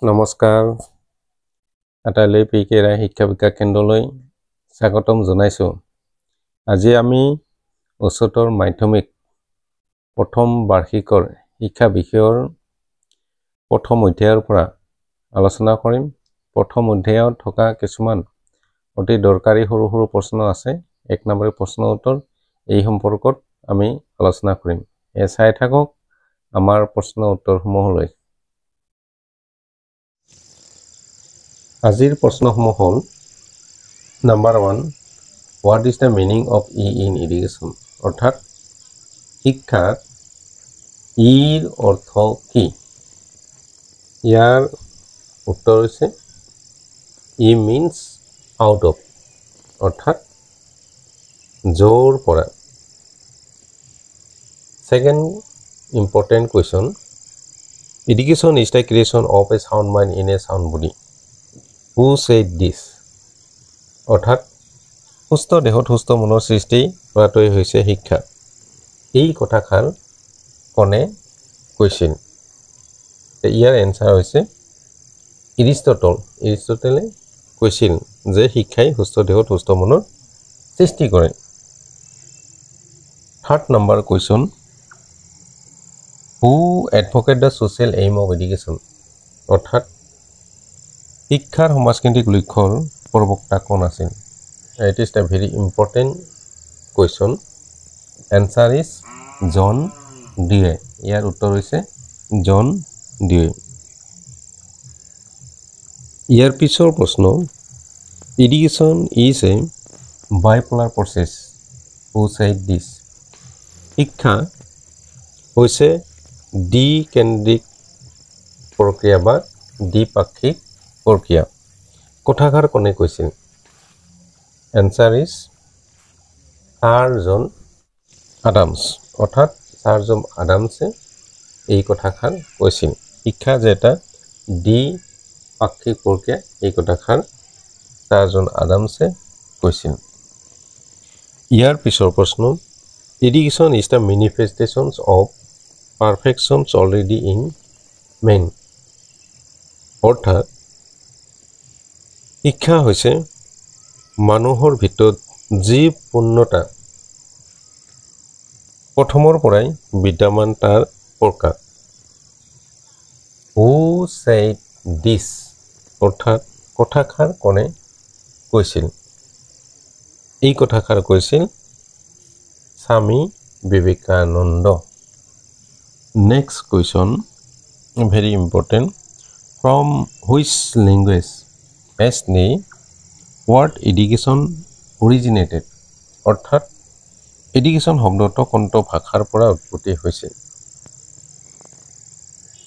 নমস্কাৰ আটাইলৈ পিকেৰা শিক্ষা বিকাশ কেন্দ্ৰলৈ স্বাগতম জনাইছো। আজি আমি উচ্চতৰ মাধ্যমিক প্ৰথম বাৰ্ষিকৰ শিক্ষা বিষয়ৰ প্ৰথম অধ্যায়ৰ পৰা আলোচনা কৰিম। প্ৰথম অধ্যায়ত থকা কিছুমান অতি দৰকাৰী সৰু সৰু প্ৰশ্ন আছে। 1 নম্বৰৰ প্ৰশ্ন উত্তৰ এই সম্পৰ্কত আমি আলোচনা কৰিম। চাই থাকক আমাৰ প্ৰশ্ন উত্তৰসমূহলৈ। আজিৰ প্ৰশ্নসমূহ হ'ল number 1, what is the meaning of E in education? অৰ্থাৎ শিক্ষাত ইৰ অৰ্থ কি? ইয়াৰ উত্তৰ হৈছে ই মিন্স আউট অফ, অৰ্থাৎ য'ৰ পৰা। Second important question, education is the creation of a sound mind in a sound body. Who said this? অৰ্থাৎ সুস্থ দেহত সুস্থ মনৰ সৃষ্টি কৰাটোৱে হৈছে শিক্ষা। এই কথাষাৰ কোনে কৈছিল? ইয়াৰ এনসাৰ হৈছে এৰিষ্টটলে কৈছিল যে শিক্ষাই সুস্থ দেহত সুস্থ মনৰ সৃষ্টি কৰে। Third number question, who advocate the social aim of education? অৰ্থাৎ শিক্ষাৰ সমাজকেন্দ্ৰিক লক্ষ্যৰ প্ৰবক্তা কোন আছিল? It is a very important question. Answer is John Dewey. ইয়াৰ উত্তৰ হৈছে জন ডিউৱে। ইয়াৰ পিছৰ প্ৰশ্ন, education is a bipolar process. Who said this? শিক্ষা হৈছে দ্বিকেন্দ্ৰিক প্ৰক্ৰিয়া বা দ্বিপাক্ষিক প্ৰক্ৰিয়া। কথাষাৰ কোনে কৈছিল? এনসাৰ ইজ চাৰ জন আডামছ। অৰ্থাৎ চাৰ জন আডামছে এই কথাষাৰ কৈছিল। শিক্ষা যে এটা দ্বিপাক্ষিক প্ৰক্ৰিয়া, এই কথাষাৰ চাৰ জন আডামছে কৈছিল। ইয়াৰ পিছৰ প্ৰশ্ন, education is the manifestations of perfections already in man. অৰ্থাৎ শিক্ষা হৈছে মানুহৰ ভিতৰত যি পূৰ্ণতা প্ৰথমৰ পৰাই বিদ্যমান তাৰ প্ৰকাশ। Who said this? অৰ্থাৎ কথাষাৰ কোনে কৈছিল? এই কথাষাৰ কৈছিল Swami Vivekananda. Next question, very important. From which language has the word education originated? অৰ্থাৎ এডুকেশ্যন শব্দটো কোনটো ভাষাৰ পৰা উৎপত্তি হৈছে?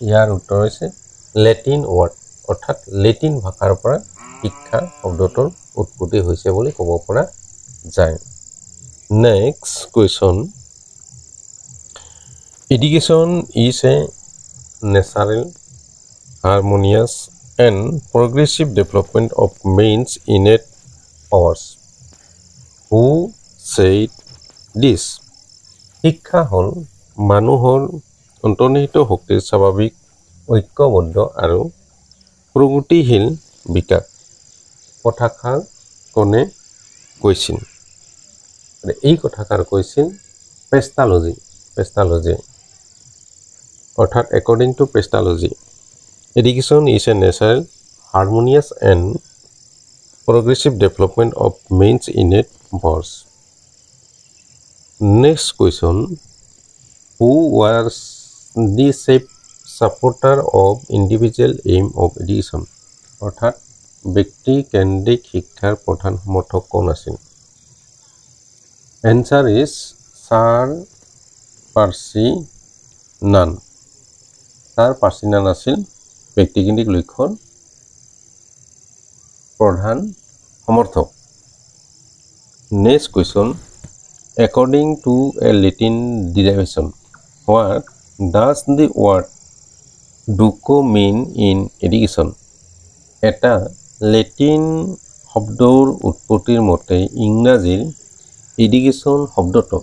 ইয়াৰ উত্তৰ হৈছে লেটিন ৱৰ্ড, অৰ্থাৎ লেটিন ভাষাৰ পৰা শিক্ষা শব্দটোৰ উৎপত্তি হৈছে বুলি ক'ব পৰা যায়। Next question, education is a natural, harmonious and progressive development of man's innate powers. Who said this? শিক্ষা হ'ল মানুহৰ অন্তৰ্নিহিত শক্তিৰ স্বাভাৱিক ঐক্যবদ্ধ আৰু প্ৰগতিশীল বিকাশ। কথাষাৰ কোনে কৈছিল? এই কথাষাৰ কৈছিল পেষ্টালজি। অৰ্থাৎ according to Pestalozzi, education is a natural, harmonious and progressive development of man's innate powers. Next question, who was the supporter of individual aim of education? অৰ্থাৎ ব্যক্তি কেন্দ্ৰিক শিক্ষাৰ প্ৰধান সমৰ্থক কোন আছিল? Answer is Sir Percy Nunn. Sir Percy Nunn আছিল ব্যক্তিকেন্দ্ৰিক লক্ষ্যৰ প্ৰধান সমৰ্থক। Next question, according to a Latin derivation, what does the word duco mean in education? এটা লেটিন শব্দৰ উৎপত্তিৰ মতে ইংৰাজীৰ এডুকেশ্যন শব্দটো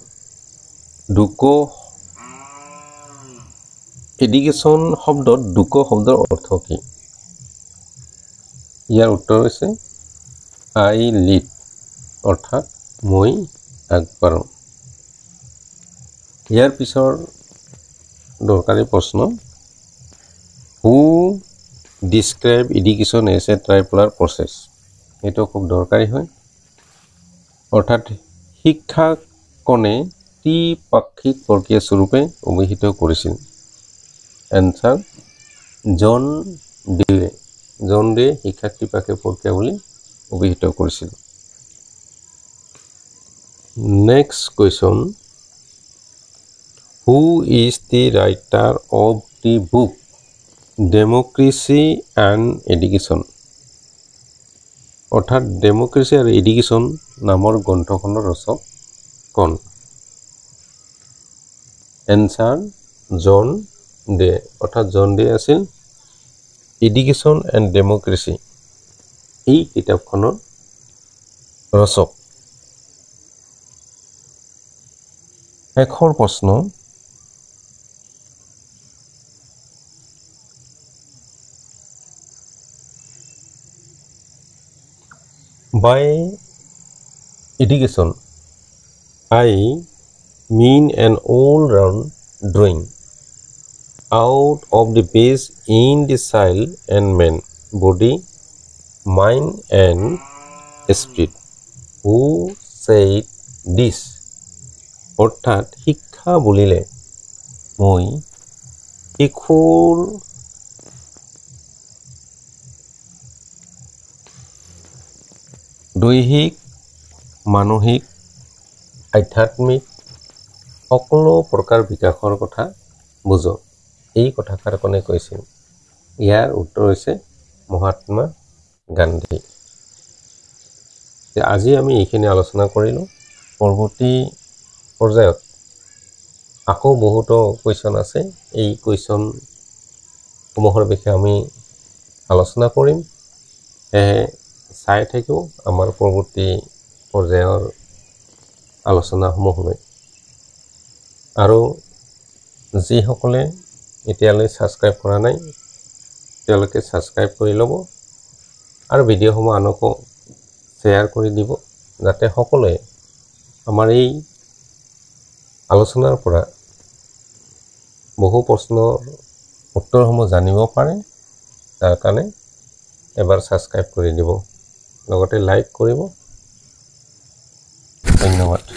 এডুকেশ্যন শব্দত দুকো শব্দৰ অৰ্থ কি? ইয়াৰ উত্তৰ হৈছে আই লিড অৰ্থাৎ মই আগবাঢ়ো। ইয়াৰ পিছৰ দৰকাৰী প্ৰশ্ন who describe education as a tripolar process. এইটো খুব দৰকাৰী হয়। অৰ্থাৎ শিক্ষাক কোনে ত্ৰিপাক্ষিক প্ৰক্ৰিয়া স্বৰূপে অভিহিত কৰিছিল। এনচাৰ জন ডে। জন ডে শিক্ষাক ত্ৰিপাক্ষিক প্ৰক্ৰিয়া বুলি অভিহিত কৰিছিল। Next question who is the writer of the book democracy and education. অৰ্থাৎ ডেম'ক্ৰেচি আৰু এডুকেশ্যন নামৰ গ্ৰন্থখনৰ ৰচক কোন। এনচাৰ জন ডে। অৰ্থাৎ জন ডে আছিল এডুকেশ্যন এণ্ড ডেম'ক্ৰেচি এই কিতাপখনৰ ৰচক। শেষৰ প্ৰশ্ন by education I mean an all-round drawing out of the base in the child and man body, mind and spirit. Who said this? অৰ্থাৎ শিক্ষা বুলিলে মই শিশুৰ দৈহিক মানসিক আধ্যাত্মিক সকলো প্ৰকাৰ বিকাশৰ কথা বুজো। এই কথাষাৰ কোনে কৈছিল। ইয়াৰ উত্তৰ হৈছে মহাত্মা গান্ধী। আজি আমি এইখিনি আলোচনা কৰিলোঁ। পৰৱৰ্তী পৰ্যায়ত আকৌ বহুতো কুৱেশ্যন আছে। এই কুৱেশ্যনসমূহৰ বিষয়ে আমি আলোচনা কৰিম। চাই থাকিও আমাৰ পৰৱৰ্তী পৰ্যায়ৰ আলোচনাসমূহলৈ। আৰু যিসকলে এতিয়ালৈ ছাবস্ক্ৰাইব কৰা নাই তেওঁলোকে ছাবস্ক্ৰাইব কৰি ল'ব আৰু ভিডিঅ'সমূহ আনকো শ্বেয়াৰ কৰি দিব যাতে সকলোৱে আমাৰ এই আলোচনাৰ পৰা বহু প্ৰশ্নৰ উত্তৰসমূহ জানিব পাৰে। তাৰ কাৰণে এবাৰ ছাবস্ক্ৰাইব কৰি দিব, লগতে লাইক কৰিব। ধন্যবাদ।